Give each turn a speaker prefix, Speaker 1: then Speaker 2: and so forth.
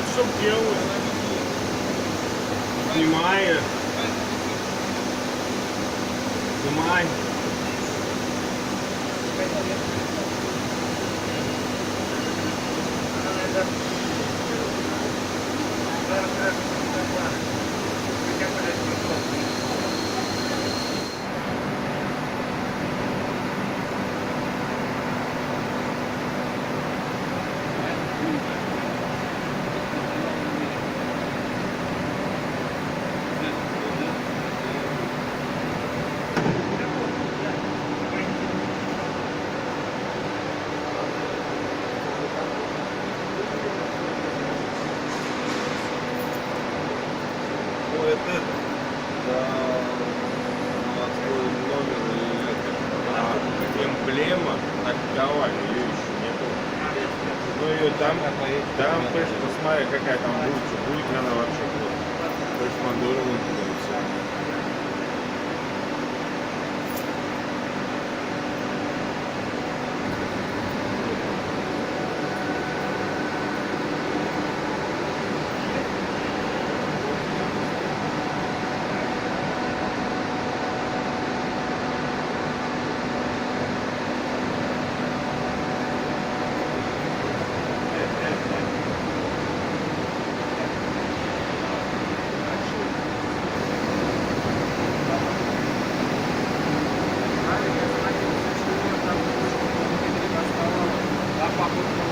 Speaker 1: что делаю. Снимаю. Снимай. Это заводской номер или это, эмблема таковая, ее еще нету. Ну ее там, конечно, посмотри, какая там будет ли она вообще будет. То есть модулировать и все.
Speaker 2: Папа